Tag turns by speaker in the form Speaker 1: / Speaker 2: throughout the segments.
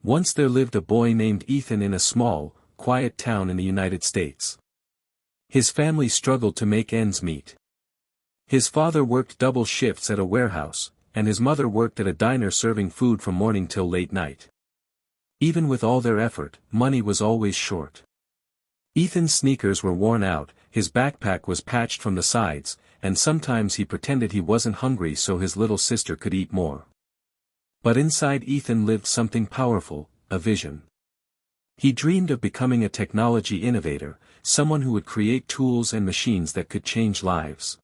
Speaker 1: Once there lived a boy named Ethan in a small, quiet town in the United States. His family struggled to make ends meet. His father worked double shifts at a warehouse, and his mother worked at a diner serving food from morning till late night. Even with all their effort, money was always short. Ethan's sneakers were worn out, his backpack was patched from the sides, and sometimes he pretended he wasn't hungry so his little sister could eat more. But inside Ethan lived something powerful, a vision. He dreamed of becoming a technology innovator, someone who would create tools and machines that could change lives.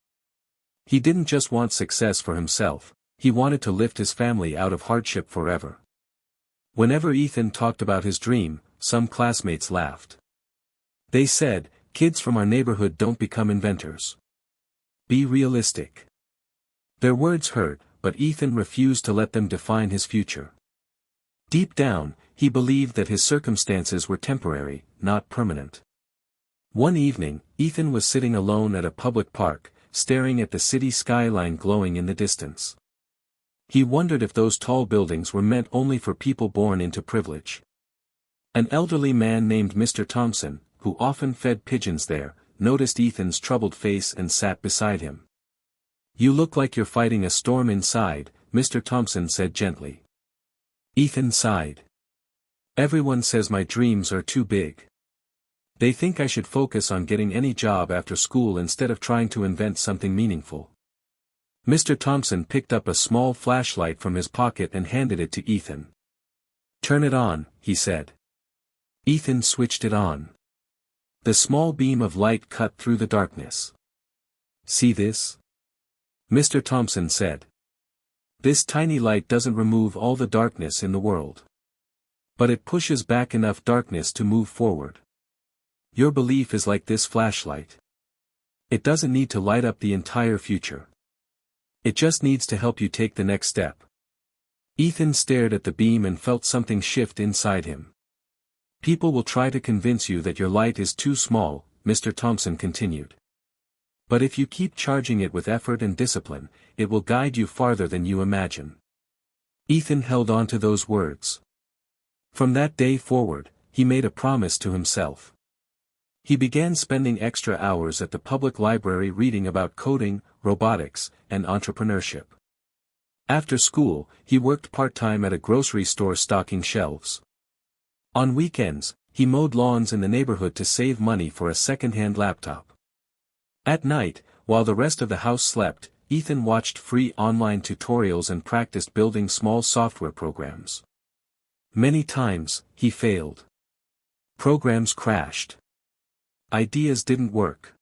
Speaker 1: He didn't just want success for himself, he wanted to lift his family out of hardship forever. Whenever Ethan talked about his dream, some classmates laughed. They said, "Kids from our neighborhood don't become inventors. Be realistic." Their words hurt, but Ethan refused to let them define his future. Deep down, he believed that his circumstances were temporary, not permanent. One evening, Ethan was sitting alone at a public park, staring at the city skyline glowing in the distance. He wondered if those tall buildings were meant only for people born into privilege. An elderly man named Mr. Thompson, who often fed pigeons there, noticed Ethan's troubled face and sat beside him. "You look like you're fighting a storm inside," Mr. Thompson said gently. Ethan sighed. "Everyone says my dreams are too big. They think I should focus on getting any job after school instead of trying to invent something meaningful." Mr. Thompson picked up a small flashlight from his pocket and handed it to Ethan. "Turn it on," he said. Ethan switched it on. The small beam of light cut through the darkness. "See this?" Mr. Thompson said. "This tiny light doesn't remove all the darkness in the world. But it pushes back enough darkness to move forward. Your belief is like this flashlight. It doesn't need to light up the entire future. It just needs to help you take the next step." Ethan stared at the beam and felt something shift inside him. "People will try to convince you that your light is too small," Mr. Thompson continued. "But if you keep charging it with effort and discipline, it will guide you farther than you imagine." Ethan held on to those words. From that day forward, he made a promise to himself. He began spending extra hours at the public library reading about coding, robotics, and entrepreneurship. After school, he worked part-time at a grocery store stocking shelves. On weekends, he mowed lawns in the neighborhood to save money for a second-hand laptop. At night, while the rest of the house slept, Ethan watched free online tutorials and practiced building small software programs. Many times, he failed. Programs crashed. Ideas didn't work.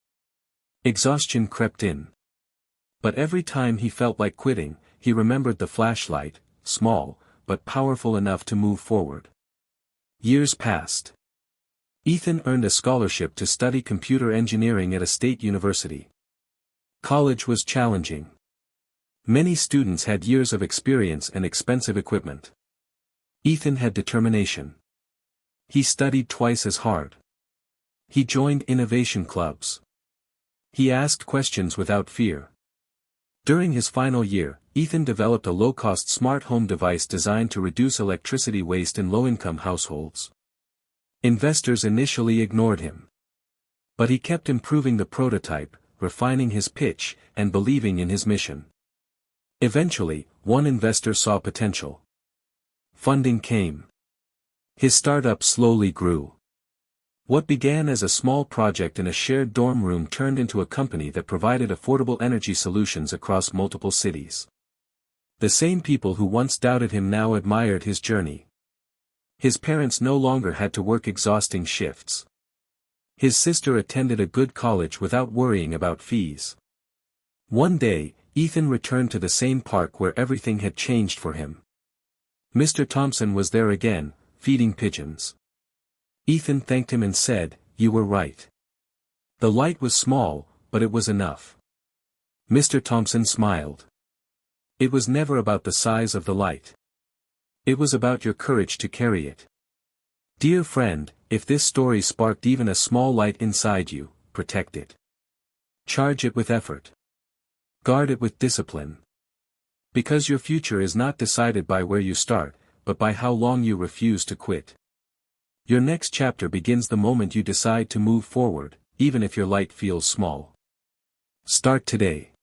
Speaker 1: Exhaustion crept in. But every time he felt like quitting, he remembered the flashlight, small, but powerful enough to move forward. Years passed. Ethan earned a scholarship to study computer engineering at a state university. College was challenging. Many students had years of experience and expensive equipment. Ethan had determination. He studied twice as hard. He joined innovation clubs. He asked questions without fear. During his final year, Ethan developed a low-cost smart home device designed to reduce electricity waste in low-income households. Investors initially ignored him. But he kept improving the prototype, refining his pitch, and believing in his mission. Eventually, one investor saw potential. Funding came. His startup slowly grew. What began as a small project in a shared dorm room turned into a company that provided affordable energy solutions across multiple cities. The same people who once doubted him now admired his journey. His parents no longer had to work exhausting shifts. His sister attended a good college without worrying about fees. One day, Ethan returned to the same park where everything had changed for him. Mr. Thompson was there again, feeding pigeons. Ethan thanked him and said, "You were right. The light was small, but it was enough." Mr. Thompson smiled. "It was never about the size of the light. It was about your courage to carry it." Dear friend, if this story sparked even a small light inside you, protect it. Charge it with effort. Guard it with discipline. Because your future is not decided by where you start, but by how long you refuse to quit. Your next chapter begins the moment you decide to move forward, even if your light feels small. Start today.